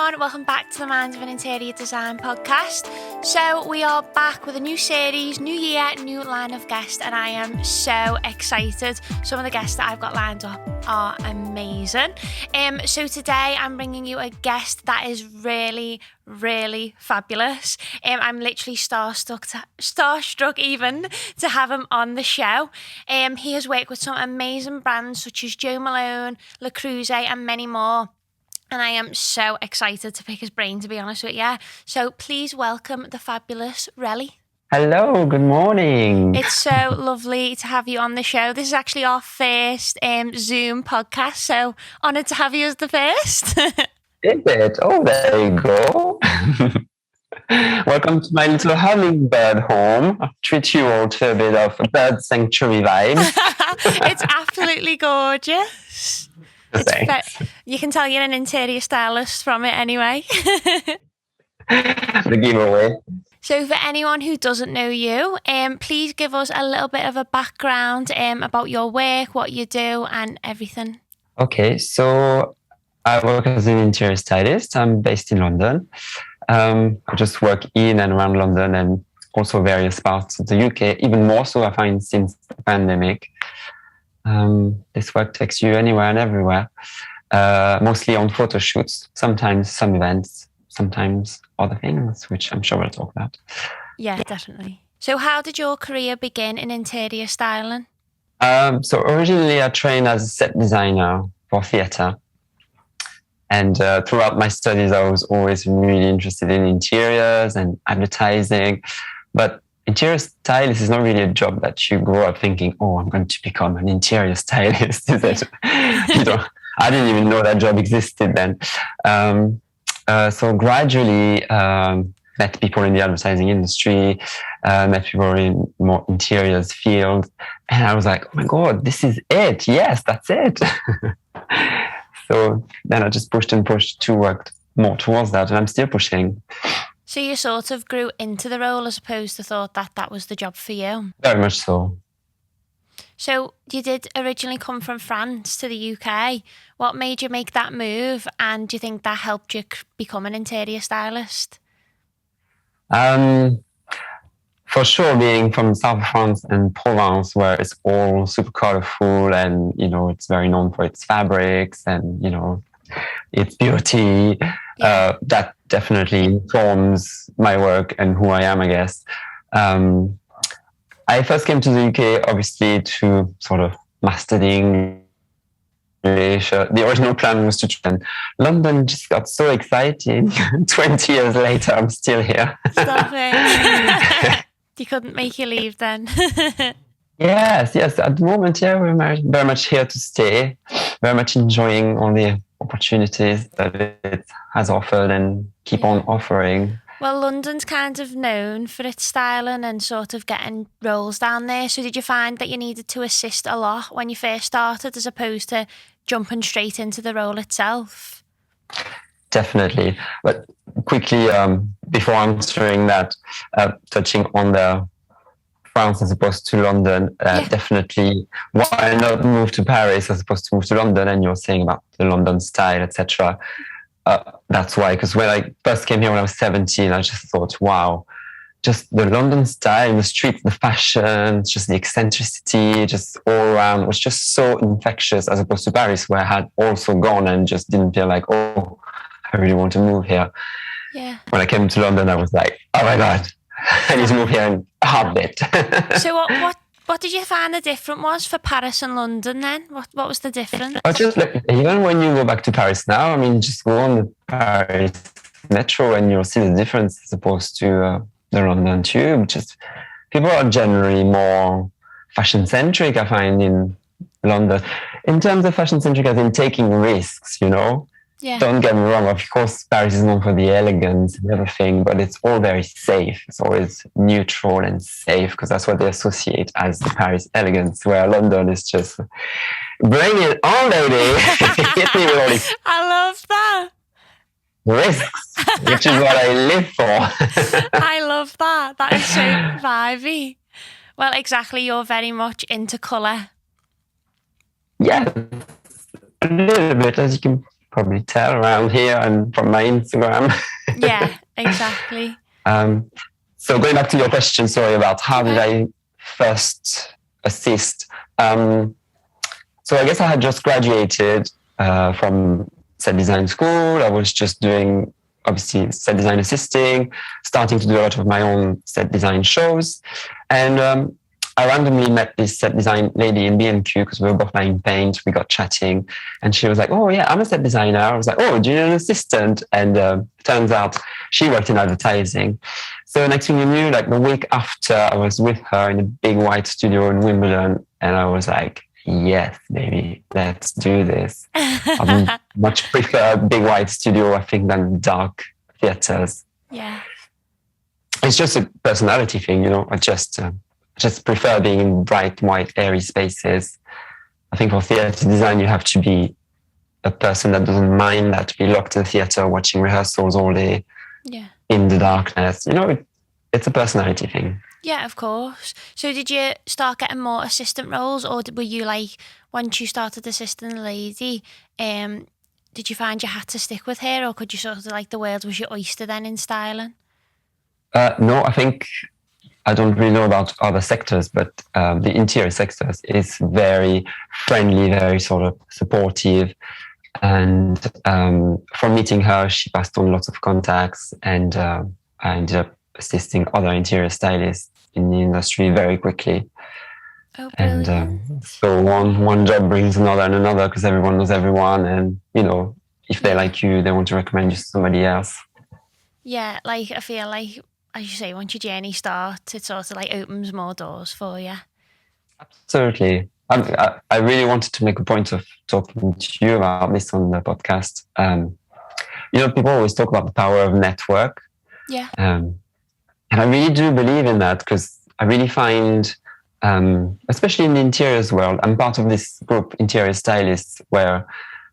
everyone, welcome back to the Mind of an Interior Design podcast. So we are back with a new series, new year, new line of guests, and I am so excited. Some of the guests that I've got lined up are amazing. So today I'm bringing you a guest that is really fabulous. I'm literally starstruck even to have him on the show. He has worked with some amazing brands such as Jo Malone, crueset, and many more. And I am so excited to pick his brain, to be honest with you. So please welcome the fabulous Reli. Hello, good morning. It's so lovely to have you on the show. This is actually our first Zoom podcast, so honoured to have you as the first. Is it? Oh, there you go. Welcome to my little hummingbird home. I'll treat you all to a bit of a bird sanctuary vibe. It's absolutely gorgeous. You can tell you're an interior stylist from it anyway. The giveaway. So for anyone who doesn't know you, please give us a little bit of a background about your work, what you do and everything. Okay, so I work as an interior stylist. I'm based in London. I just work in and around London and also various parts of the UK, even more so I find since the pandemic. This work takes you anywhere and everywhere, mostly on photo shoots, sometimes some events, sometimes other things, which I'm sure we'll talk about. Yeah, definitely. So how did your career begin in interior styling? So originally I trained as a set designer for theatre. And throughout my studies, I was always really interested in interiors and advertising. But interior stylist is not really a job that you grow up thinking, oh, I'm going to become an interior stylist. I didn't even know that job existed then. So gradually met people in the advertising industry, met people in more interiors field. And I was like, oh my God, this is it. Yes, that's it. So then I just pushed to work more towards that. And I'm still pushing. So you sort of grew into the role as opposed to thought that that was the job for you? Very much so. So you did originally come from France to the UK. What made you make that move? And do you think that helped you become an interior stylist? For sure, being from South of France and Provence, where it's all super colorful and, it's very known for its fabrics and, its beauty. Yeah. That definitely informs my work and who I am, I guess. I first came to the UK, obviously, to sort of master the English. The original plan was to train. London just got so exciting. 20 years later, I'm still here. Stop it. You couldn't make you leave then. Yes. At the moment, yeah, we're very much here to stay. Very much enjoying all the opportunities that it has offered and keep on offering. Well, London's kind of known for its styling and sort of getting roles down there. So did you find that you needed to assist a lot when you first started as opposed to jumping straight into the role itself? Definitely. But quickly, before answering that, touching on the France as opposed to London, definitely why not move to Paris as opposed to move to London? And you're saying about the London style, etc. That's why, because when I first came here when I was 17, I just thought, wow, just the London style, the streets, the fashion, just the eccentricity, just all around was just so infectious as opposed to Paris, where I had also gone and just didn't feel like, oh, I really want to move here. Yeah. When I came to London, I was like, oh my God, I need to move here in a heartbeat. So what did you find the difference was for Paris and London then? What was the difference? Just even when you go back to Paris now, just go on the Paris metro and you'll see the difference as opposed to the London tube. Just people are generally more fashion centric, I find, in London. In terms of fashion centric, as in taking risks, Yeah. Don't get me wrong, of course, Paris is known for the elegance and everything, but it's all very safe. It's always neutral and safe because that's what they associate as the Paris elegance, where London is just, bring it on, lady. Hit me with all these I love that. risks, which is what I live for. I love that. That is so vibey. Well, exactly. You're very much into colour. Yeah, a little bit, as you can probably tell around here and from my Instagram. Yeah, exactly. So going back to your question, sorry, about how did I first assist. So I guess I had just graduated from set design school. I was just doing, obviously, set design assisting, starting to do a lot of my own set design shows. And I randomly met this set design lady in B&Q because we were both buying paint. We got chatting and she was like, oh yeah, I'm a set designer. I was like, oh, do you need an assistant? And turns out she worked in advertising. So next thing you knew, like the week after, I was with her in a big white studio in Wimbledon. And I was like, yes, baby, let's do this. I much prefer a big white studio, I think, than dark theaters. Yeah. It's just a personality thing, I just prefer being in bright, white, airy spaces. I think for theater design, you have to be a person that doesn't mind that, to be locked in the theater, watching rehearsals all day in the darkness. It's a personality thing. Yeah, of course. So did you start getting more assistant roles, or were you like, once you started assisting the lady, did you find you had to stick with her, or could you sort of like the world was your oyster then in styling? No, I think I don't really know about other sectors, but the interior sectors is very friendly, very sort of supportive. And from meeting her, she passed on lots of contacts, and I ended up assisting other interior stylists in the industry very quickly. Oh, brilliant. And so one job brings another and another, because everyone knows everyone, and if they like you, they want to recommend you to somebody else. Yeah, like I feel like, as you say, once your journey starts, it sort of like opens more doors for you. Absolutely. I really wanted to make a point of talking to you about this on the podcast. People always talk about the power of network. Yeah. And I really do believe in that, because I really find, especially in the interiors world, I'm part of this group, Interior Stylists, where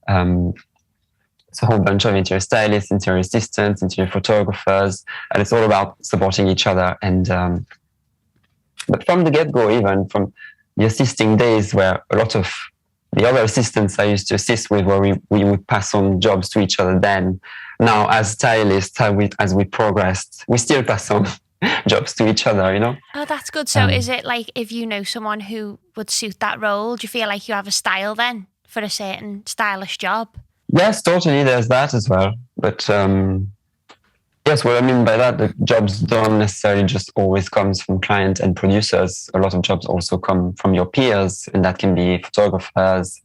it's a whole bunch of interior stylists, interior assistants, interior photographers, and it's all about supporting each other. And but from the get-go, even from the assisting days, where a lot of the other assistants I used to assist with, where we would pass on jobs to each other then. Now, as stylists, as we progressed, we still pass on jobs to each other, Oh, that's good. So is it like, if you know someone who would suit that role, do you feel like you have a style then for a certain stylish job? Yes, totally. There's that as well. But yes, what I mean by that, the jobs don't necessarily just always comes from clients and producers. A lot of jobs also come from your peers, and that can be photographers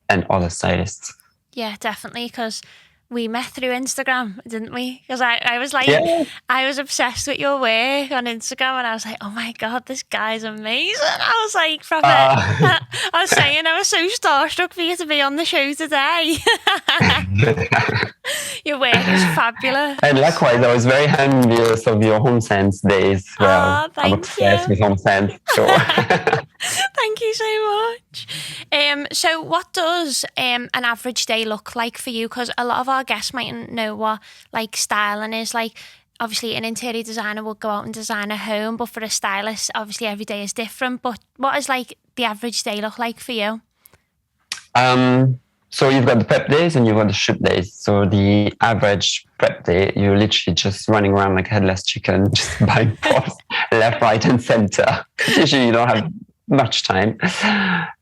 and other stylists. Yeah, definitely, because we met through Instagram, didn't we? Because I was like, I was obsessed with your work on Instagram, and I was like, oh my God, this guy's amazing. I was like, I was saying I was so starstruck for you to be on the show today. Your work is fabulous. And likewise, I was very envious of your Home Sense days. Well, I'm obsessed with Home Sense. So. Thank you so much. So what does an average day look like for you? Because a lot of our guests mightn't know what like styling is. Like, obviously an interior designer will go out and design a home, but for a stylist, obviously every day is different. But what does like the average day look like for you? So you've got the prep days and you've got the shoot days. So the average prep day, you're literally just running around like a headless chicken, just buying props left, right, and center. Usually you don't have much time.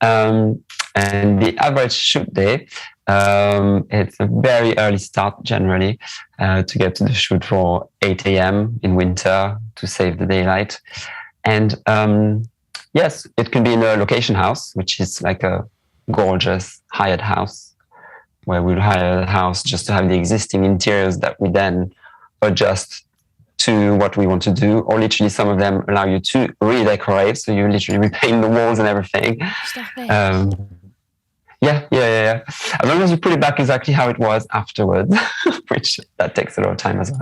And the average shoot day, it's a very early start generally to get to the shoot for 8 a.m. in winter to save the daylight. And yes, it can be in a location house, which is like a gorgeous hired house, where we'll hire a house just to have the existing interiors that we then adjust to what we want to do, or literally some of them allow you to redecorate, so you literally repaint the walls and everything. Stop it. Yeah. As long as you put it back exactly how it was afterwards, which that takes a lot of time as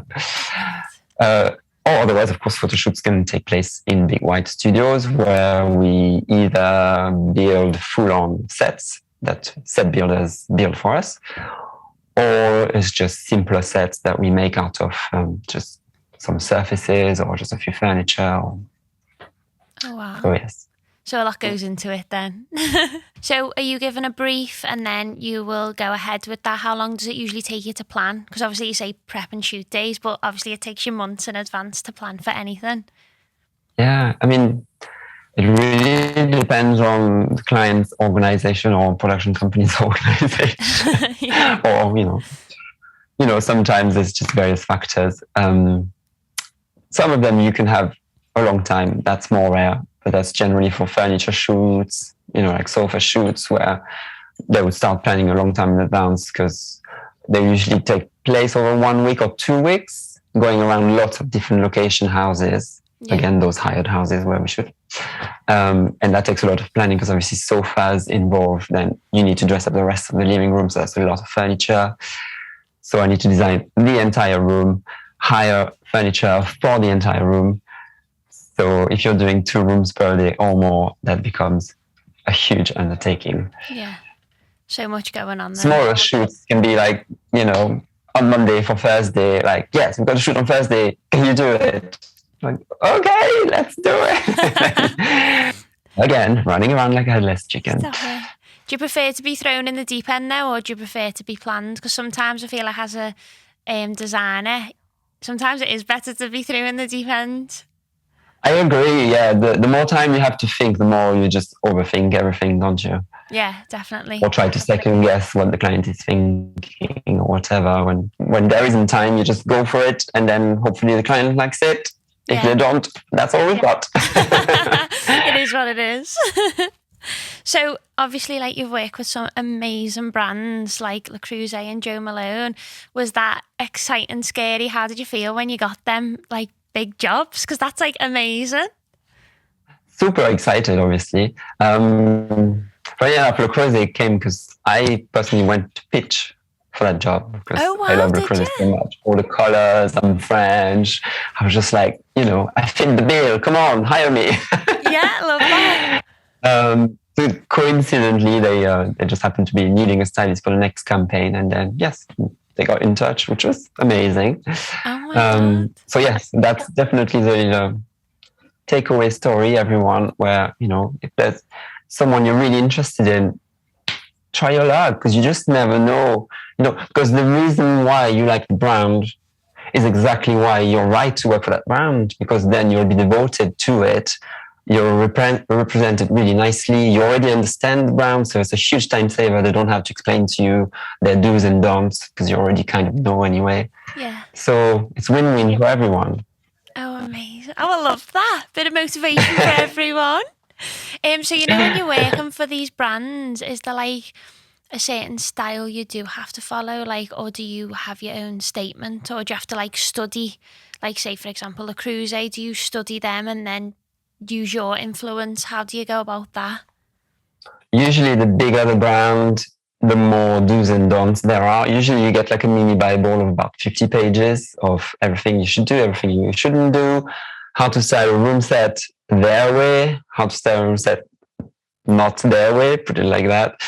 well. Or otherwise, of course, photo shoots can take place in big white studios, where we either build full-on sets that set builders build for us, or it's just simpler sets that we make out of just some surfaces or just a few furniture. Oh, wow. So yes. So a lot goes into it then. So are you given a brief and then you will go ahead with that? How long does it usually take you to plan? Because obviously you say prep and shoot days, but obviously it takes you months in advance to plan for anything. Yeah, I mean, it really depends on the client's organization or production company's organization. Yeah. Or, sometimes it's just various factors. Some of them you can have a long time. That's more rare, but that's generally for furniture shoots, like sofa shoots, where they would start planning a long time in advance because they usually take place over 1 week or 2 weeks, going around lots of different location houses. Yeah. Again, those hired houses where we shoot. And that takes a lot of planning because obviously sofas involved, then you need to dress up the rest of the living room. So that's a lot of furniture. So I need to design the entire room, hire furniture for the entire room. So if you're doing 2 rooms per day or more, that becomes a huge undertaking. Yeah. So much going on there. Smaller shoots can be like, on Monday for Thursday, like, yes, we've got to shoot on Thursday. Can you do it? Like, okay, let's do it. Again, running around like a headless chicken. Exactly. Do you prefer to be thrown in the deep end now, or do you prefer to be planned? Because sometimes I feel like as a designer, sometimes it is better to be thrown in the deep end. I agree, yeah. The more time you have to think, the more you just overthink everything, don't you? Yeah, definitely. Or try to second guess what the client is thinking or whatever. When there isn't time, you just go for it, and then hopefully the client likes it. If they don't, that's all we've got. It is what it is. So obviously, like, you've worked with some amazing brands like Le Creuset and Jo Malone. Was that exciting, scary? How did you feel when you got them, like, big jobs? Because that's, like, amazing. Super excited, obviously. But yeah, Le Creuset came because I personally went to pitch for that job because I love Le Creuset so much. All the colors, I'm French. I was just like, I fit the bill. Come on, hire me. Yeah, love that. So coincidentally, they just happened to be needing a stylist for the next campaign, and then yes, they got in touch, which was amazing. Oh my God. So yes, that's definitely the takeaway story, everyone. Where if there's someone you're really interested in, try your luck, because you just never know. Because the reason why you like the brand is exactly why you're right to work for that brand, because then you'll be devoted to it. You're represented really nicely. You already understand the brand, so it's a huge time saver. They don't have to explain to you their do's and don'ts because you already kind of know anyway. Yeah. So it's win-win for everyone. Oh, amazing. Oh, I love that. Bit of motivation for everyone. So when you're working for these brands, is there like a certain style you do have to follow, like, or do you have your own statement, or do you have to like study, like, say for example, Le Creuset, do you study them and then use your influence? How do you go about that? Usually the bigger the brand, the more do's and don'ts there are. Usually you get like a mini Bible of about 50 pages of everything you should do, everything you shouldn't do, how to style a room set their way, how to style a room set not their way, put it like that.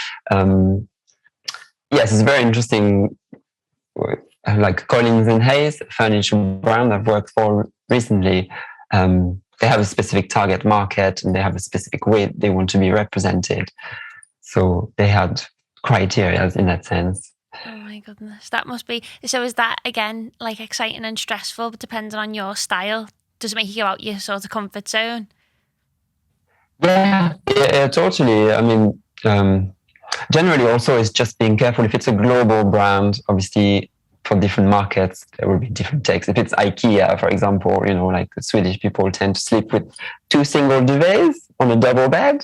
Yes, it's very interesting. Like Collins and Hayes, furniture brand I've worked for recently, they have a specific target market and they have a specific way they want to be represented. So they had criteria in that sense. Oh my goodness, that must be. So is that again like exciting and stressful, but depending on your style? Does it make you go out your sort of comfort zone? Yeah, totally. I mean, generally also it's just being careful. If it's a global brand, obviously for different markets, there will be different takes. If it's Ikea, for example, like the Swedish people tend to sleep with 2 single duvets on a double bed.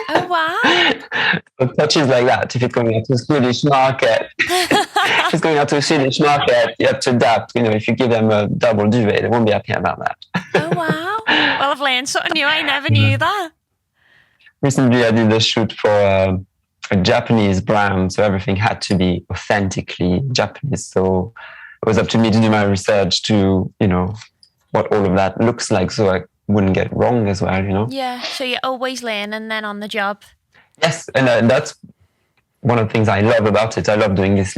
Oh, wow. So touches like that. If it's going out to the Swedish market, if it's going out to the Swedish market, you have to adapt. If you give them a double duvet, they won't be happy about that. Oh, wow. Well, I've learned something new. I never knew that. Recently, I did a shoot for a Japanese brand, so everything had to be authentically Japanese. So it was up to me to do my research to, what all of that looks like, so I wouldn't get it wrong as well, Yeah, so you're always learning then on the job. Yes, and that's one of the things I love about it. I love doing these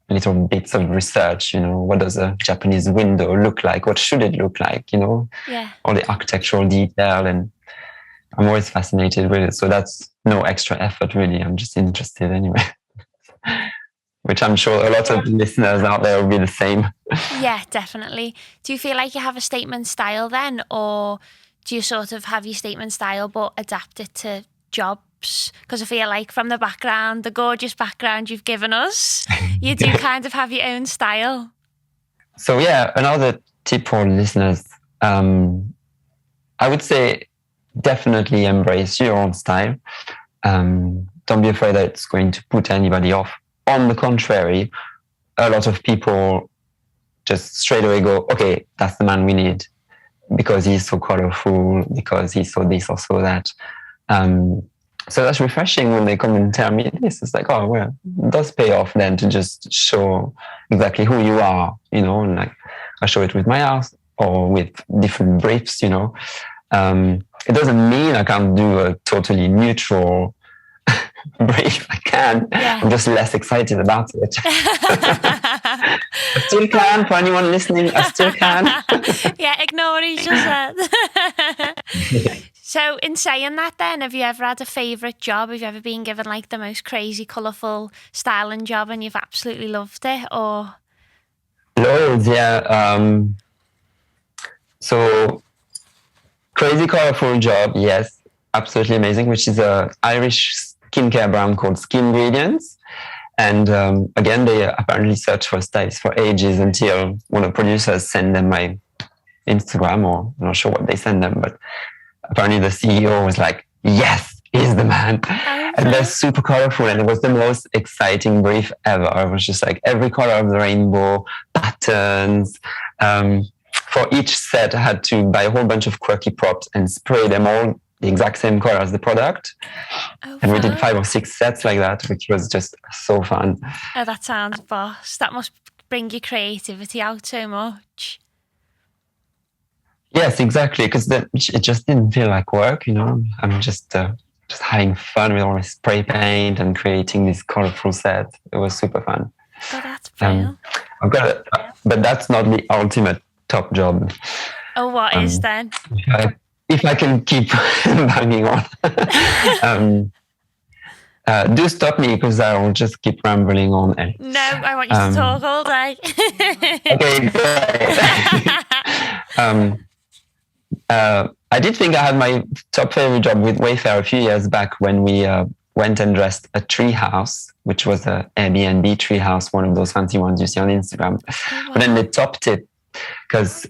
little bits of research, what does a Japanese window look like? What should it look like, Yeah. All the architectural detail, and I'm always fascinated with it. So that's no extra effort, really. I'm just interested anyway. Which I'm sure a lot of listeners out there will be the same. Yeah, definitely. Do you feel like you have a statement style then, or do you sort of have your statement style but adapt it to jobs? Because I feel like from the background, the gorgeous background you've given us, you do kind of have your own style. So yeah, another tip for listeners, I would say definitely embrace your own style. Don't be afraid that it's going to put anybody off. On the contrary, a lot of people just straight away go, okay, that's the man we need because he's so colorful, because he's so this or so that. So that's refreshing when they come and tell me this. It's like, oh, well, it does pay off then to just show exactly who you are, you know, and like I show it with my house or with different briefs, you know. It doesn't mean I can't do a totally neutral brief. I can. Yeah. I'm just less excited about it. I still can. For anyone listening, I still can. Yeah, ignore what he just said. So in saying that then, have you ever had a favourite job? Have you ever been given like the most crazy, colourful styling job and you've absolutely loved it? Or loads, yeah. So crazy, colourful job, yes. Absolutely amazing, which is a Irish skincare brand called Skin Ingredients. And again, they apparently searched for stylists for ages until one of the producers sent them my Instagram, or I'm not sure what they sent them, but apparently the CEO was like, yes, he's the man. Okay. And they're super colorful. And it was the most exciting brief ever. It was just like every color of the rainbow, patterns. For each set, I had to buy a whole bunch of quirky props and spray them all the exact same color as the product. Oh, and we did 5 or 6 sets like that, which was just so fun. Oh, that sounds boss. That must bring your creativity out so much. Yes, exactly. Because it just didn't feel like work, you know. I'm just having fun with all this spray paint and creating this colorful set. It was super fun. Oh, that's brilliant. But that's not the ultimate top job. Oh, what is then? If I can keep banging on. Do stop me because I will just keep rambling on. No, I want you to talk all day. Okay, great. I did think I had my top favorite job with Wayfair a few years back when we went and dressed a tree house, which was an Airbnb tree house, one of those fancy ones you see on Instagram. Oh, wow. But then they topped it because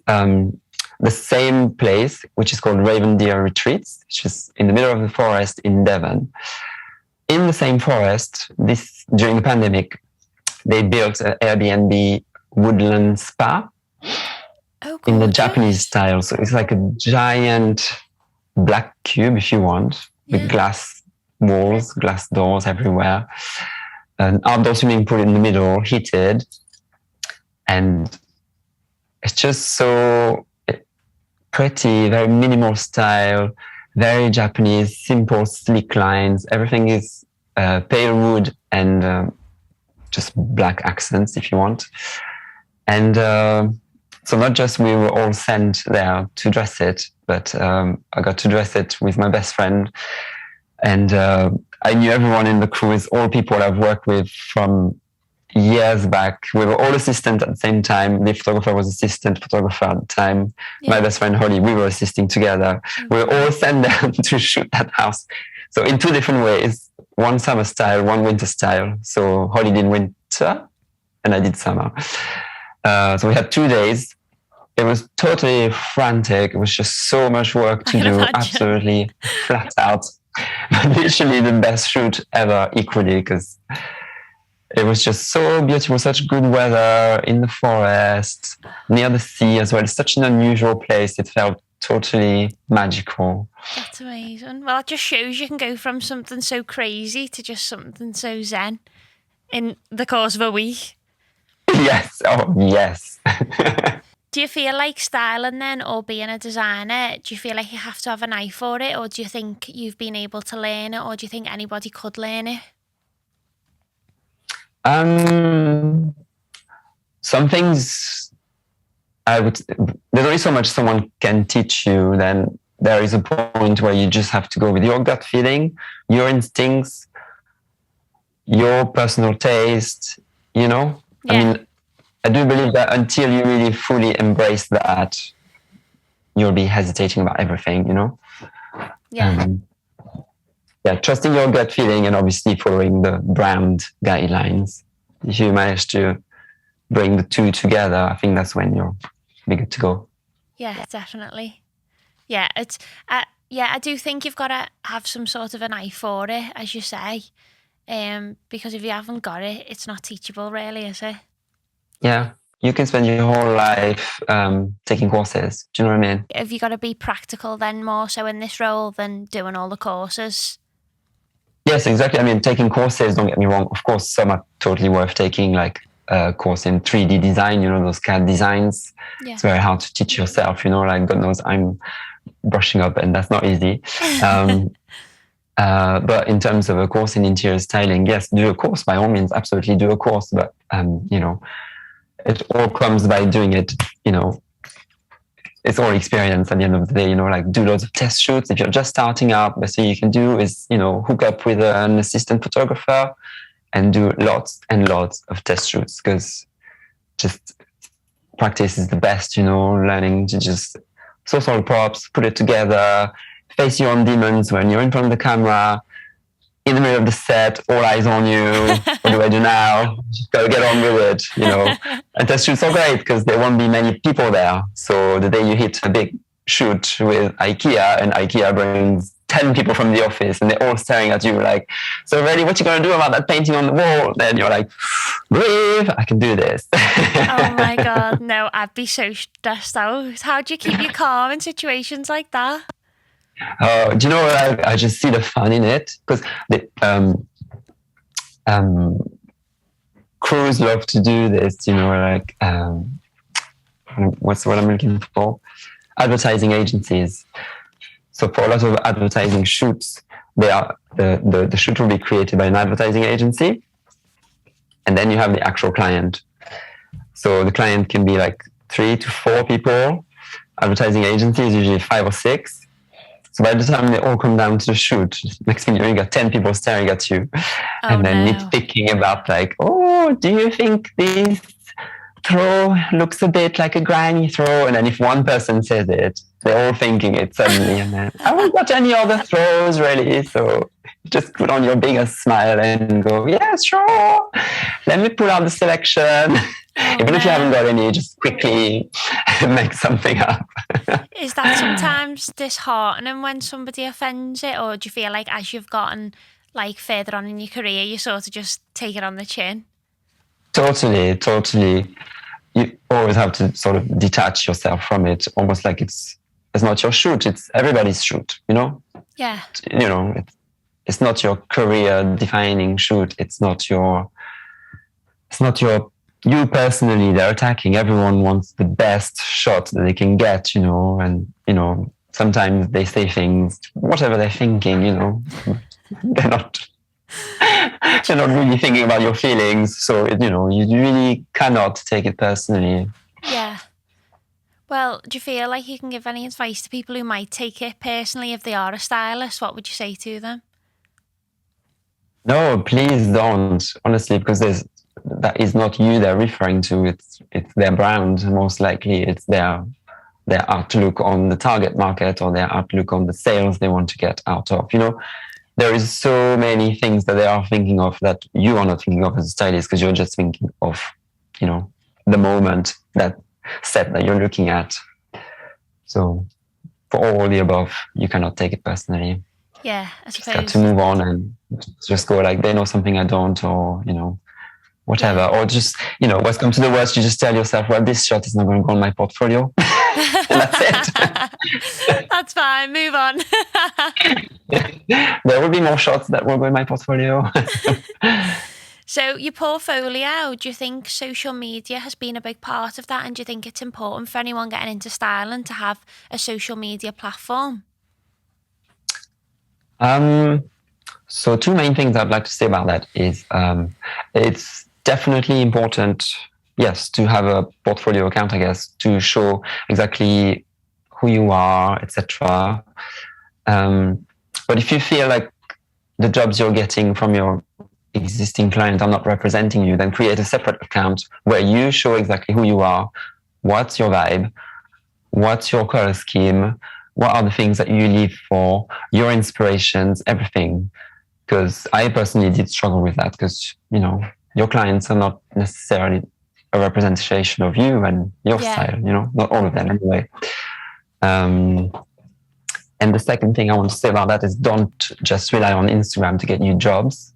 the same place, which is called Ravendere Retreats, which is in the middle of the forest in Devon. In the same forest, during the pandemic, they built an Airbnb woodland spa in the Japanese style. So it's like a giant black cube, if you want, with glass walls, glass doors everywhere, an outdoor swimming pool in the middle, heated, and it's just so pretty, very minimal style, very Japanese, simple, sleek lines. Everything is pale wood and just black accents, if you want. And so not just we were all sent there to dress it, but I got to dress it with my best friend. And I knew everyone in the crew, is all people I've worked with from years back. We were all assistants at the same time. The photographer was assistant photographer at the time. Yeah. My best friend Holly, we were assisting together. Mm-hmm. We were all sent down to shoot that house. So in 2 different ways, one summer style, one winter style. So Holly did winter and I did summer. So we had 2 days. It was totally frantic. It was just so much work to do, absolutely flat out. But literally the best shoot ever, equally, because it was just so beautiful, such good weather in the forest, near the sea as well. It's such an unusual place. It felt totally magical. That's amazing. Well, it just shows you can go from something so crazy to just something so zen in the course of a week. Yes. Oh, yes. Do you feel like styling then, or being a designer, do you feel like you have to have an eye for it, or do you think you've been able to learn it, or do you think anybody could learn it? Some things there's only so much someone can teach you. Then there is a point where you just have to go with your gut feeling, your instincts, your personal taste, you know? Yeah. I mean, I do believe that until you really fully embrace that, you'll be hesitating about everything, you know? Yeah. Trusting your gut feeling and obviously following the brand guidelines. If you manage to bring the two together, I think that's when you'll be good to go. Yeah, definitely. Yeah, it's I do think you've got to have some sort of an eye for it, as you say, because if you haven't got it, it's not teachable, really, is it? Yeah, you can spend your whole life taking courses. Do you know what I mean? Have you got to be practical then more so in this role than doing all the courses? Yes, exactly. I mean, taking courses, don't get me wrong, of course, some are totally worth taking, like a course in 3D design, you know, those CAD designs. Yeah. It's very hard to teach yourself, you know, like God knows I'm brushing up and that's not easy. But in terms of a course in interior styling, yes, do a course by all means, absolutely do a course. But, you know, it all comes by doing it, you know, it's all experience at the end of the day, you know, like do loads of test shoots. If you're just starting out, the best thing you can do is, you know, hook up with an assistant photographer and do lots and lots of test shoots, because just practice is the best, you know, learning to just source all the props, put it together, face your own demons when you're in front of the camera, in the middle of the set, all eyes on you. What do I do now? Just gotta get on with it, you know. And test shoots are great because there won't be many people there. So the day you hit a big shoot with Ikea and Ikea brings 10 people from the office and they're all staring at you like, so Reli, what you gonna do about that painting on the wall? Then you're like, breathe, I can do this. Oh my God, no, I'd be so stressed out. How do you keep you calm in situations like that? Do you know what? I just see the fun in it, because crews love to do this, you know, like, what's what I'm looking for? Advertising agencies. So for a lot of advertising shoots, the shoot will be created by an advertising agency, and then you have the actual client. So the client can be like 3 to 4 people. Advertising agency is usually 5 or 6. So by the time they all come down to the shoot, next thing you got 10 people staring at you, and then nitpicking about like, oh, do you think this throw looks a bit like a granny throw? And then if one person says it, they're all thinking it suddenly, and then I haven't got any other throws really. So just put on your biggest smile and go, yeah, sure. Let me pull out the selection. Even if you haven't got any, just quickly make something up. Is that sometimes disheartening when somebody offends it, or do you feel like as you've gotten like further on in your career, you sort of just take it on the chin? Totally. You always have to sort of detach yourself from it, almost like it's not your shoot, it's everybody's shoot, you know? Yeah. You know, it's not your career defining shoot. It's not your you personally. They're attacking. Everyone wants the best shot that they can get, you know, and, you know, sometimes they say things, whatever they're thinking, you know, they're not really thinking about your feelings. So, you know, you really cannot take it personally. Yeah. Well, do you feel like you can give any advice to people who might take it personally if they are a stylist? What would you say to them? No, please don't. Honestly, because that is not you they're referring to. It's their brand. Most likely, it's their outlook on the target market or their outlook on the sales they want to get out of. You know, there is so many things that they are thinking of that you are not thinking of as a stylist, because you're just thinking of, you know, the moment, that set that you're looking at. So for all the above, you cannot take it personally. Yeah, I suppose. Just got to move on and just go like, they know something I don't, or, you know, whatever. Or just, you know, worst come to the worst, you just tell yourself, well, this shot is not going to go on my portfolio. And that's it. That's fine, move on. There will be more shots that will go in my portfolio. So your portfolio, do you think social media has been a big part of that? And do you think it's important for anyone getting into styling to have a social media platform? So 2 main things I'd like to say about that is it's definitely important, yes, to have a portfolio account, I guess, to show exactly who you are, etc. But if you feel like the jobs you're getting from your existing client are not representing you, then create a separate account where you show exactly who you are, what's your vibe, what's your color scheme, what are the things that you live for, your inspirations, everything. Because I personally did struggle with that because, you know, your clients are not necessarily a representation of you and your style, you know, not all of them anyway. And the second thing I want to say about that is don't just rely on Instagram to get you jobs.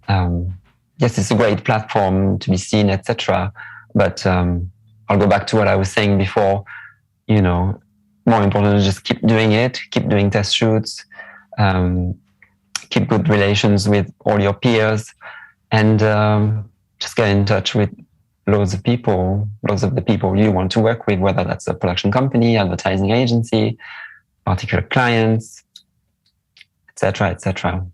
Yes, it's a great platform to be seen, etc. But I'll go back to what I was saying before. You know, more important is just keep doing it, keep doing test shoots, keep good relations with all your peers, and just get in touch with loads of the people you want to work with, whether that's a production company, advertising agency, particular clients, etc., etc.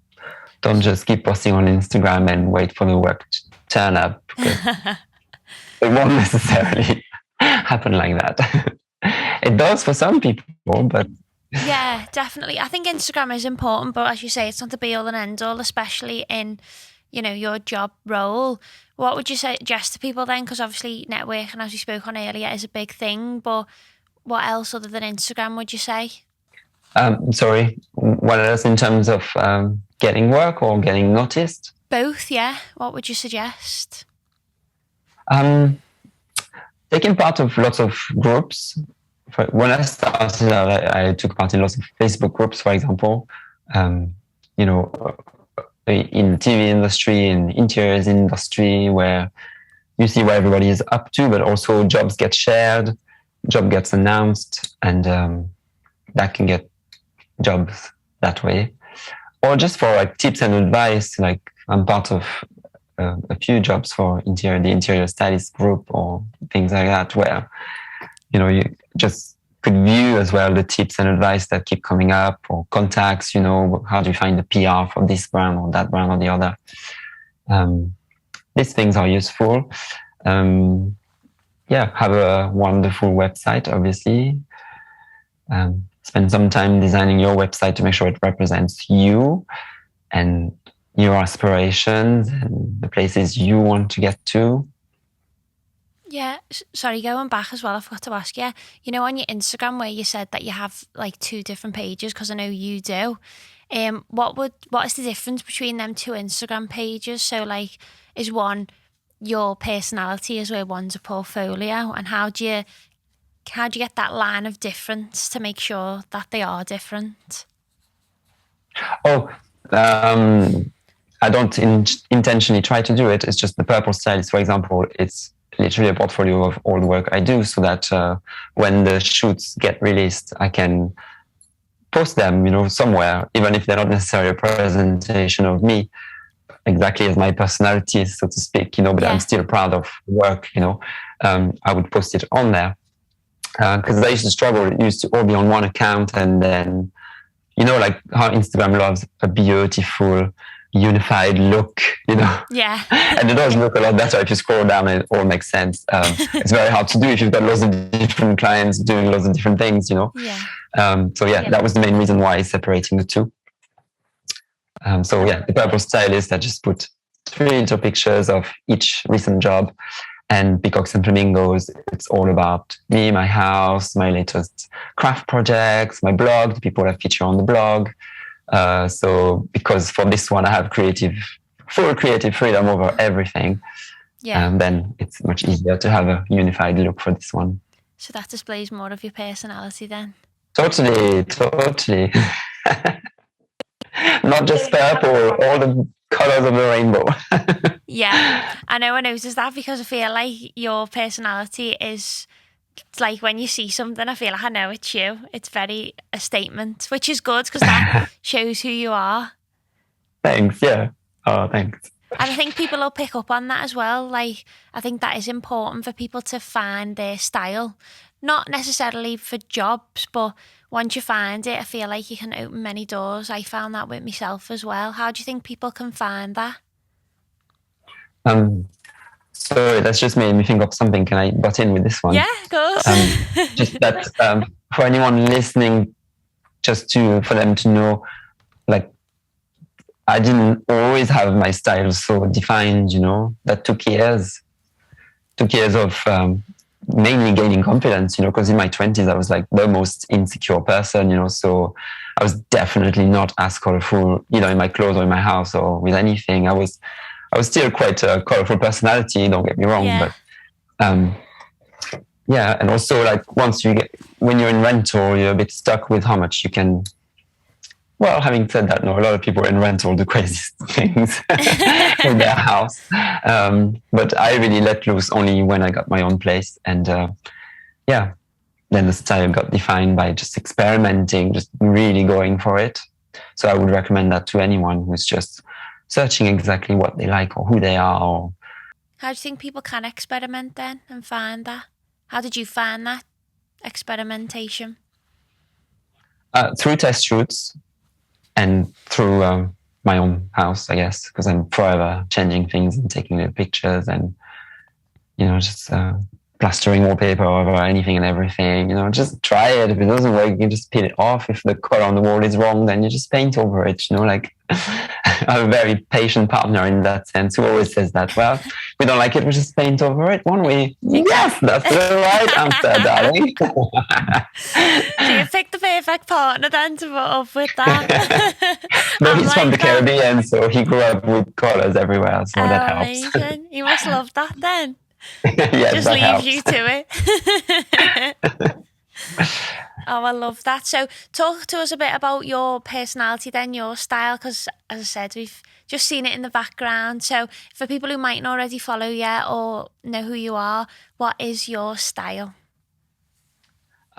Don't just keep posting on Instagram and wait for the work to turn up, because it won't necessarily happen like that. It does for some people, but yeah, definitely. I think Instagram is important, but as you say, it's not the be all and end all, especially in, you know, your job role. What would you suggest to people then? Because obviously networking, as we spoke on earlier, is a big thing, but what else other than Instagram would you say? Sorry, what else in terms of getting work or getting noticed? Both, yeah. What would you suggest? Taking part of lots of groups. When I started, I took part in lots of Facebook groups, for example. You know, in the TV industry, in interiors industry, where you see what everybody is up to, but also jobs get shared, job gets announced, and that can get jobs that way. Or just for like tips and advice, like I'm part of a few jobs for the interior stylist group or things like that, where, you know, you just could view as well the tips and advice that keep coming up, or contacts, you know, how do you find the PR for this brand or that brand or the other. These things are useful. Yeah, have a wonderful website, obviously. Spend some time designing your website to make sure it represents you and your aspirations and the places you want to get to. Yeah, sorry, going back as well, I forgot to ask you, you know, on your Instagram where you said that you have like 2 different pages, because I know you do, what is the difference between them 2 Instagram pages? So like, is one your personality, is where one's a portfolio, and how do you get that line of difference to make sure that they are different? Oh, I don't intentionally try to do it. It's just the Purple Stylist, for example, it's literally a portfolio of all the work I do, so that when the shoots get released, I can post them, you know, somewhere, even if they're not necessarily a presentation of me exactly as my personality is, so to speak, you know, but I'm still proud of work, you know. I would post it on there. Because I used to struggle. It used to all be on one account, and then, you know, like how Instagram loves a beautiful, unified look, you know. Yeah. And it does look a lot better if you scroll down and it all makes sense. It's very hard to do if you've got lots of different clients doing lots of different things, you know. Yeah. So that was the main reason why separating the two. The Purple Stylist, I just put 3 little pictures of each recent job. And Peacocks and Flamingos, it's all about me, my house, my latest craft projects, my blog, the people I feature on the blog. So because for this one, I have full creative freedom over everything. Yeah. And then it's much easier to have a unified look for this one. So that displays more of your personality then? Totally. Not just purple, all the colors of the rainbow. Yeah, I know, I noticed that, because I feel like your personality is, it's like when you see something, I feel like I know it's you. It's very a statement, which is good because that shows who you are. Thanks, yeah. Oh, thanks. And I think people will pick up on that as well. Like, I think that is important for people to find their style. Not necessarily for jobs, but once you find it, I feel like you can open many doors. I found that with myself as well. How do you think people can find that? So that's just made me think of something. Can I butt in with this one? Yeah, of course. Just that for anyone listening, for them to know, like, I didn't always have my style so defined, that took years of mainly gaining confidence, because in my 20s, I was like the most insecure person, so I was definitely not as colorful, in my clothes or in my house or with anything. I was still quite a colorful personality, don't get me wrong, but yeah. And also, like, when you're in rental, you're a bit stuck with how much you can. Well, having said that, no, a lot of people in rental do crazy things in their house. But I really let loose only when I got my own place. And then the style got defined by just experimenting, just really going for it. So I would recommend that to anyone who's just searching exactly what they like or who they are. How do you think people can experiment then and find that? How did you find that experimentation? Through test shoots. And through my own house, I guess, because I'm forever changing things and taking little pictures and, just plastering wallpaper over anything and everything. Just try it. If it doesn't work, you can just peel it off. If the color on the wall is wrong, then you just paint over it. Like, I have a very patient partner in that sense who always says that. Well, we don't like it, we just paint over it, won't we? Yes, that's the right answer, darling. So you picked the perfect partner then to put up with that. No, he's from the Caribbean, so he grew up with colors everywhere, so that helps. Amazing. You must love that then. Yes, just that leaves helps. you to it. Oh, I love that. So talk to us a bit about your personality then, your style, because as I said, we've just seen it in the background. So for people who might not already follow you or know who you are, what is your style?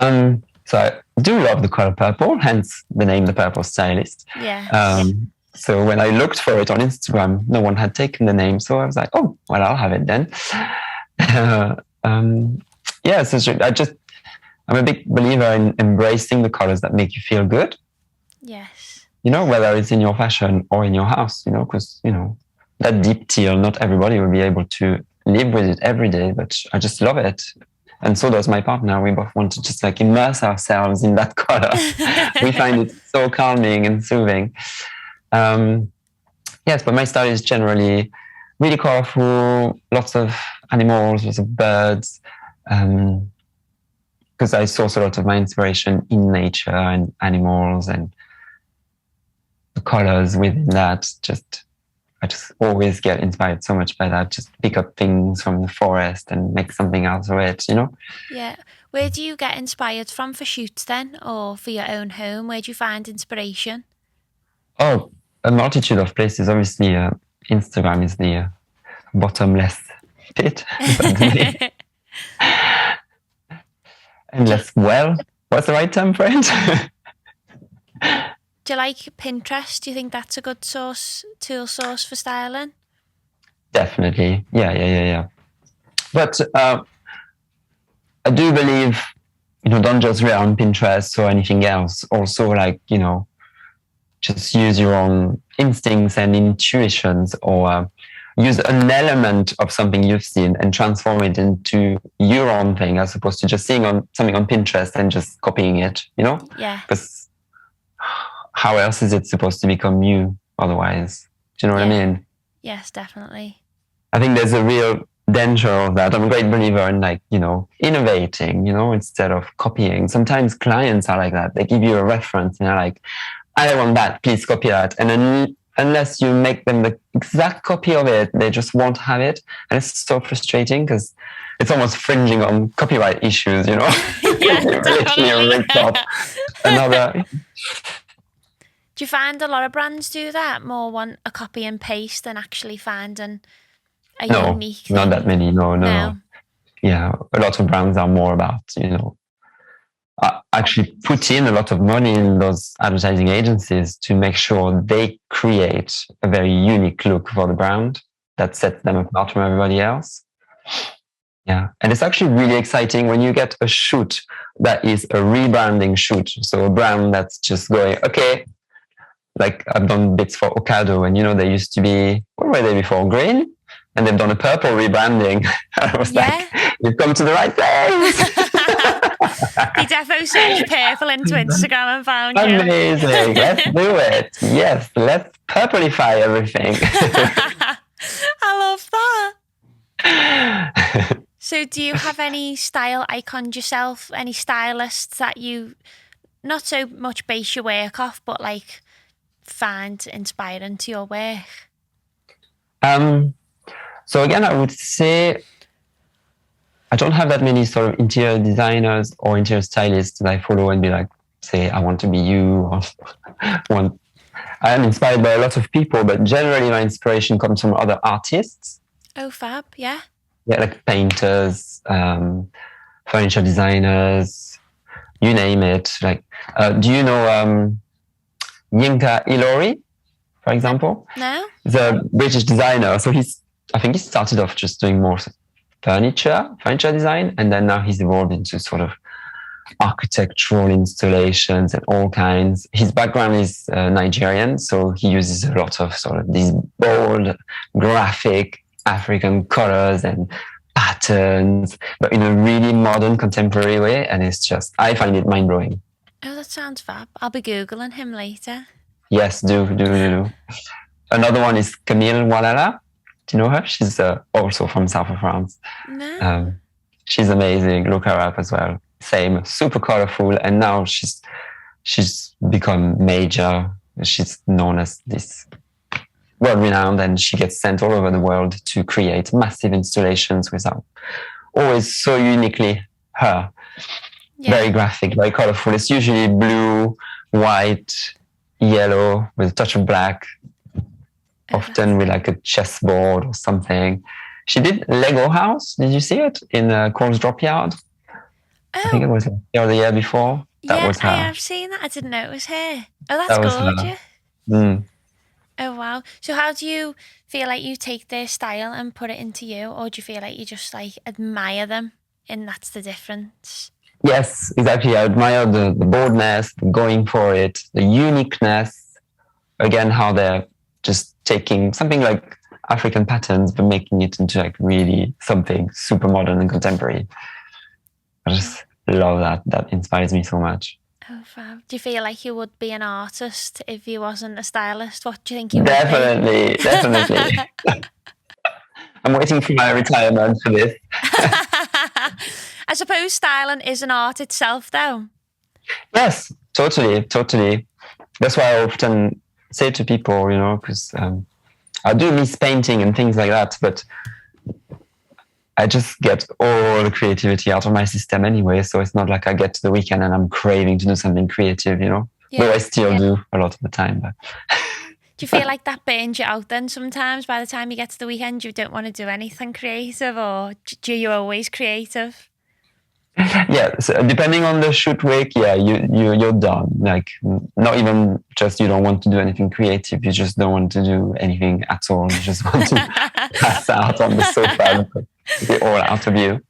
So I do love the color purple, hence the name The Purple Stylist. Yeah. So when I looked for it on Instagram, no one had taken the name. So I was like, oh, well, I'll have it then. So I'm a big believer in embracing the colors that make you feel good. Yes. Whether it's in your fashion or in your house, because, that deep teal, not everybody will be able to live with it every day, but I just love it. And so does my partner. We both want to just like immerse ourselves in that color. We find it so calming and soothing. Yes, but my style is generally really colorful, lots of animals, lots of birds, because I source a lot of my inspiration in nature and animals and the colors within that. I just always get inspired so much by that. Just pick up things from the forest and make something out of it, Yeah. Where do you get inspired from for shoots then, or for your own home? Where do you find inspiration? Oh, a multitude of places. Obviously, Instagram is the bottomless pit. Endless well. What's the right term for it? Do you like Pinterest? Do you think that's a good tool source for styling? Definitely. Yeah. But I do believe, don't just rely on Pinterest or anything else. Also, like, just use your own instincts and intuitions, or use an element of something you've seen and transform it into your own thing, as opposed to just seeing something on Pinterest and just copying it, Yeah. Because how else is it supposed to become you otherwise? Do you know what I mean? Yes, definitely. I think there's a real danger of that. I'm a great believer in, like, innovating, instead of copying. Sometimes clients are like that. They give you a reference and they're like, I want that, please copy that. And then unless you make them the exact copy of it, they just won't have it. And it's so frustrating because it's almost fringing on copyright issues, Yeah, literally ripped off another. Do you find a lot of brands do that? More want a copy and paste than actually finding a unique thing? Not that many. No. Yeah, a lot of brands are more about, actually put in a lot of money in those advertising agencies to make sure they create a very unique look for the brand that sets them apart from everybody else. Yeah. And it's actually really exciting when you get a shoot that is a rebranding shoot. So a brand that's just going, okay, like I've done bits for Ocado, and they used to be, what were they before? Green? And they've done a purple rebranding. I was like, you've come to the right place. He defo searched purple into Instagram and found you. Amazing. Let's do it. Yes, let's purplify everything. I love that. So do you have any style icons yourself? Any stylists that you not so much base your work off, but like find inspiring to your work? So again, I would say I don't have that many sort of interior designers or interior stylists that I follow and be like, say, I want to be you. Or I am inspired by a lot of people, but generally my inspiration comes from other artists. Oh, fab, yeah. Yeah, like painters, furniture designers, you name it. Like, do you know Yinka Ilori, for example? No. He's a British designer. So I think he started off just doing more furniture design, and then now he's evolved into sort of architectural installations and all kinds. His background is Nigerian, so he uses a lot of sort of these bold, graphic African colors and patterns, but in a really modern, contemporary way. And it's just, I find it mind-blowing. Oh, that sounds fab. I'll be Googling him later. Yes, do. Another one is Camille Walala. Do you know her? She's also from south of France. No. She's amazing. Look her up as well. Same, super colorful. And now she's become major. She's known as this world-renowned, and she gets sent all over the world to create massive installations with her. Always so uniquely her. Yeah. Very graphic, very colorful. It's usually blue, white, yellow with a touch of black. Often with like a chessboard or something. She did Lego House. Did you see it in Coles Drop Yard? Oh. I think it was last year or the year before. That was her. I have seen that. I didn't know it was her. Oh, that's gorgeous. Oh, wow. So how do you feel like you take their style and put it into you? Or do you feel like you just like admire them and that's the difference? Yes, exactly. I admire the boldness, the going for it, the uniqueness. Again, how they're just taking something like African patterns, but making it into like really something super modern and contemporary. I just love that. That inspires me so much. Oh, fab. Do you feel like you would be an artist if you wasn't a stylist? What do you think you would be? Definitely. I'm waiting for my retirement for this. I suppose styling is an art itself, though. Yes, totally. That's why I often say to people, because I do miss painting and things like that, but I just get all the creativity out of my system anyway. So it's not like I get to the weekend and I'm craving to do something creative, Yeah, though I still do a lot of the time. But do you feel like that burns you out then sometimes? By the time you get to the weekend, you don't want to do anything creative, or do you always creative? Yeah, so depending on the shoot week, you're done. Like, not even just you don't want to do anything creative, you just don't want to do anything at all. You just want to pass out on the sofa and be all out of you.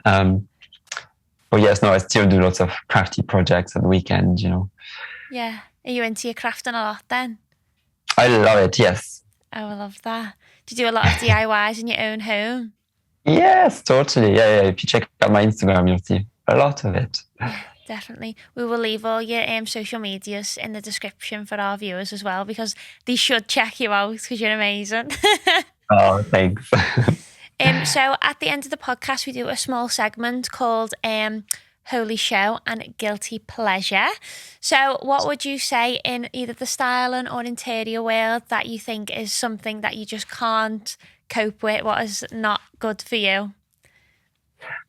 But yes, no, I still do lots of crafty projects at the weekend, Yeah. Are you into your crafting a lot then? I love it, yes. Oh, I love that. Do you do a lot of DIYs in your own home? Yes, totally. Yeah. If you check out my Instagram, you'll see a lot of it. Yeah, definitely. We will leave all your social medias in the description for our viewers as well, because they should check you out because you're amazing. Oh, thanks. So at the end of the podcast, we do a small segment called Holy Show and Guilty Pleasure. So what would you say in either the styling or interior world that you think is something that you just can't cope with? What is not good for you?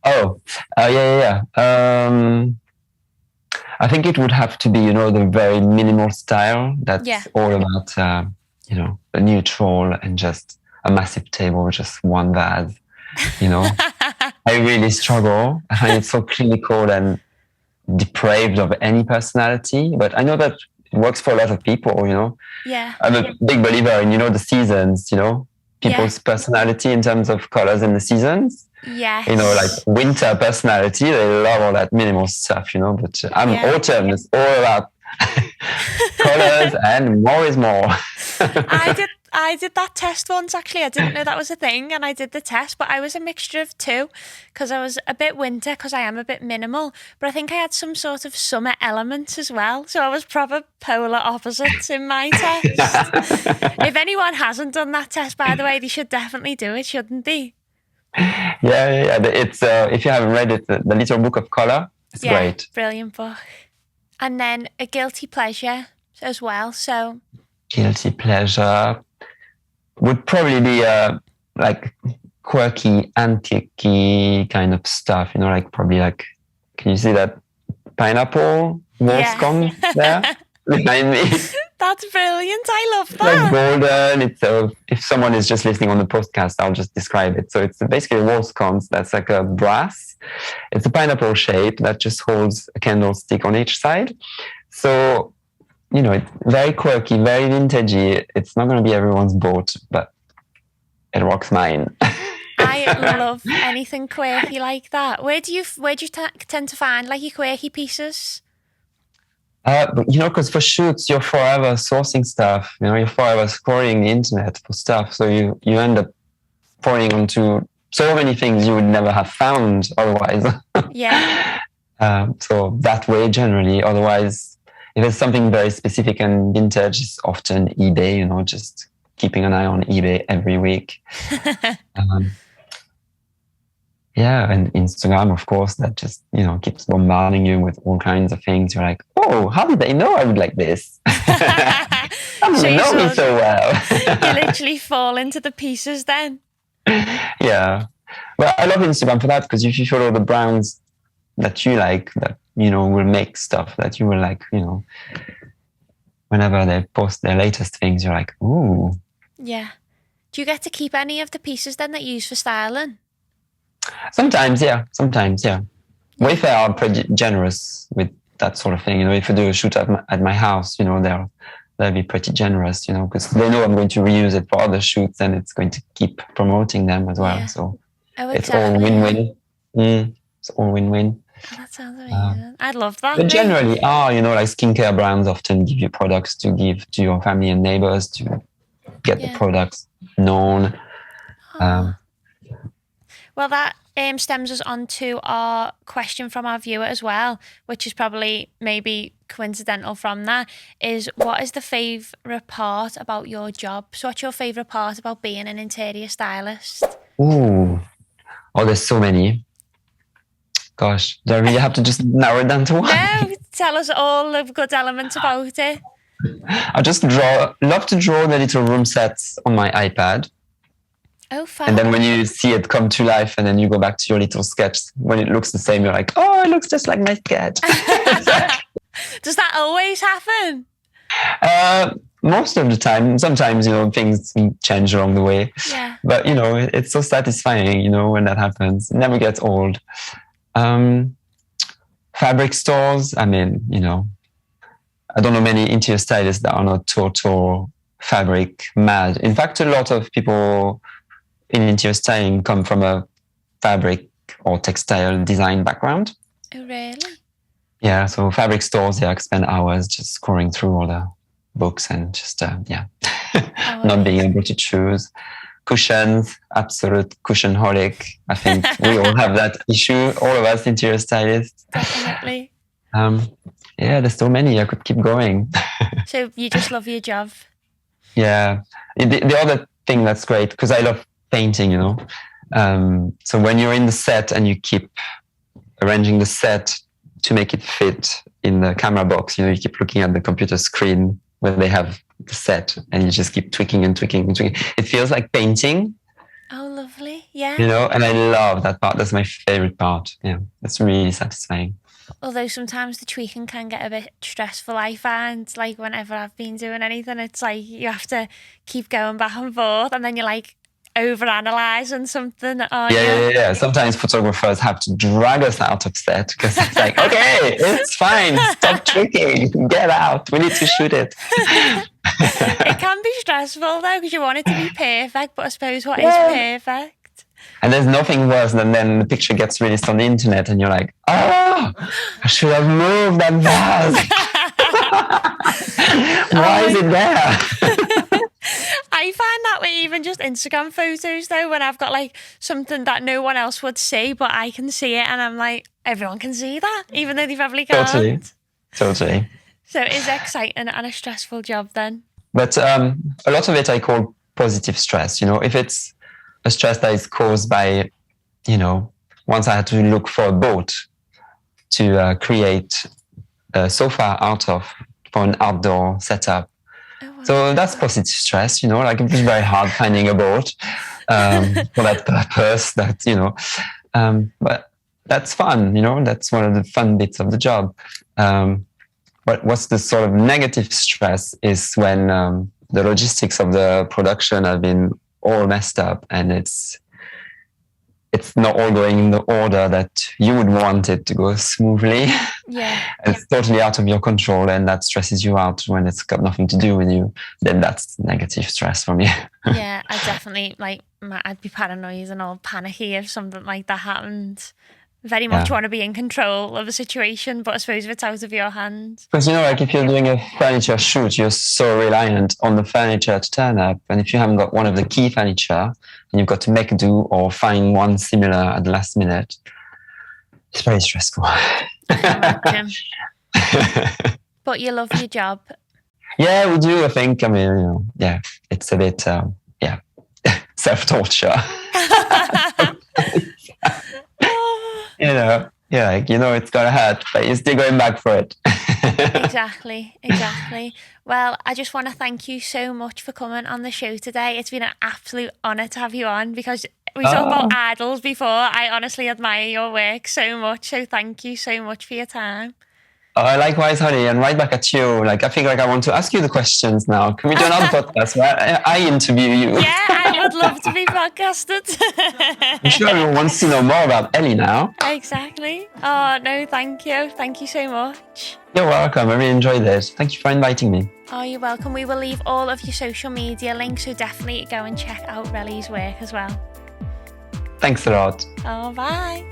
Yeah. I think it would have to be, the very minimal style that's all about, a neutral and just a massive table, just one vase, I really struggle. I find it so clinical and depraved of any personality, but I know that it works for a lot of people, Yeah. I'm a big believer in, the seasons, people's personality in terms of colors in the seasons. Yes. Like winter personality, they love all that minimal stuff, but I'm autumn, it's all about colors and more is more. I did that test once, actually. I didn't know that was a thing, and I did the test, but I was a mixture of two because I was a bit winter because I am a bit minimal, but I think I had some sort of summer elements as well. So I was proper polar opposites in my test. If anyone hasn't done that test, by the way, they should definitely do it, shouldn't they? Yeah. It's if you haven't read it, the Little Book of Color, it's great. Brilliant book. And then a guilty pleasure as well. So guilty pleasure would probably be like quirky, antique kind of stuff. Like probably like, can you see that pineapple wall scone there behind me? That's brilliant. I love that. Like golden. It's if someone is just listening on the podcast, I'll just describe it. So it's basically a wall sconce that's like a brass. It's a pineapple shape that just holds a candlestick on each side. So, it's very quirky, very vintagey. It's not going to be everyone's boat, but it rocks mine. I love anything quirky like that. Where do you tend to find like your quirky pieces? Because for shoots, you're forever sourcing stuff. You're forever scrolling the internet for stuff. So you end up falling onto so many things you would never have found otherwise. Yeah. So that way, generally. Otherwise, if it's something very specific and vintage, it's often eBay, just keeping an eye on eBay every week. And Instagram, of course, that just, keeps bombarding you with all kinds of things. You're like, oh, how did they know I would like this? How did they know me so well? You literally fall into the pieces then. Yeah. Well, I love Instagram for that, because if you follow the brands that you like, that, will make stuff that you will like, whenever they post their latest things, you're like, ooh. Yeah. Do you get to keep any of the pieces then that you use for styling? Sometimes, yeah. Wayfair are pretty generous with that sort of thing. If I do a shoot at my house, they'll be pretty generous, because they know I'm going to reuse it for other shoots, and it's going to keep promoting them as well. Yeah. So it's all win-win. It's all win-win. Oh, that sounds amazing. I'd love that. But generally, like skincare brands often give you products to give to your family and neighbors to get the products known. Well, that stems us on to our question from our viewer as well, which is probably maybe coincidental from that, is what is the favourite part about your job? So what's your favourite part about being an interior stylist? Ooh. Oh, there's so many. Gosh, do I really have to just narrow it down to one? No, tell us all the good elements about it. I just love to draw the little room sets on my iPad. Oh, fun. And then when you see it come to life and then you go back to your little sketch, when it looks the same, you're like, oh, it looks just like my sketch. Does that always happen? Most of the time. Sometimes, things change along the way. Yeah. But, it's so satisfying, when that happens. It never gets old. Fabric stores, I don't know many interior stylists that are not total fabric mad. In fact, a lot of people in interior styling come from a fabric or textile design background. Oh, really? Yeah, so fabric stores, I spend hours just scrolling through all the books and just, not being able to choose. Cushions, absolute cushionholic. I think we all have that issue, all of us interior stylists. Definitely. There's so many. I could keep going. So you just love your job? Yeah. The other thing that's great, because I love painting, so when you're in the set and you keep arranging the set to make it fit in the camera box, you keep looking at the computer screen where they have the set, and you just keep tweaking and tweaking and tweaking. It feels like painting. Oh, lovely. Yeah. And I love that part. That's my favorite part. Yeah. That's really satisfying. Although sometimes the tweaking can get a bit stressful, I find. Like whenever I've been doing anything, it's like you have to keep going back and forth, and then you're like over-analysing something. Yeah. Sometimes photographers have to drag us out of set because it's like, okay, it's fine. Stop tweaking. Get out. We need to shoot it. It can be stressful though, because you want it to be perfect, but I suppose what is perfect? And there's nothing worse than then the picture gets released on the internet and you're like, I should have moved that vase. Why is it there? I find just Instagram photos though, when I've got like something that no one else would see, but I can see it, and I'm like, everyone can see that, even though they probably can't. Totally. So it's exciting and a stressful job then. But a lot of it I call positive stress. If it's a stress that is caused by, once I had to look for a boat to create a sofa for an outdoor setup. Oh, wow. So that's positive stress, like it was very hard finding a boat for that purpose, but that's fun, that's one of the fun bits of the job. But what's the sort of negative stress is when the logistics of the production have been all messed up and it's not all going in the order that you would want it to go smoothly. Yeah. It's totally out of your control, and that stresses you out when it's got nothing to do with you. Then that's negative stress for me. Yeah, I definitely I'd be paranoid and all panicky if something like that happened. Very much want to be in control of a situation, but I suppose if it's out of your hands. Because if you're doing a furniture shoot, you're so reliant on the furniture to turn up, and if you haven't got one of the key furniture, and you've got to make do or find one similar at the last minute, it's very stressful. But you love your job. Yeah, we do. I think. I mean, it's a bit, self-torture. It's gonna hurt, but you're still going back for it. Exactly. Well, I just want to thank you so much for coming on the show today. It's been an absolute honour to have you on, because we talked about idols before. I honestly admire your work so much, so thank you so much for your time. Likewise, honey, and right back at you. I feel like I want to ask you the questions now. Can we do another podcast where I interview you? Yeah, I would love to be podcasted. I'm sure everyone wants to know more about Ellie now. Exactly. Oh, no, thank you. Thank you so much. You're welcome. I really enjoyed this. Thank you for inviting me. Oh, you're welcome. We will leave all of your social media links, so definitely go and check out Reli's work as well. Thanks a lot. Oh, bye.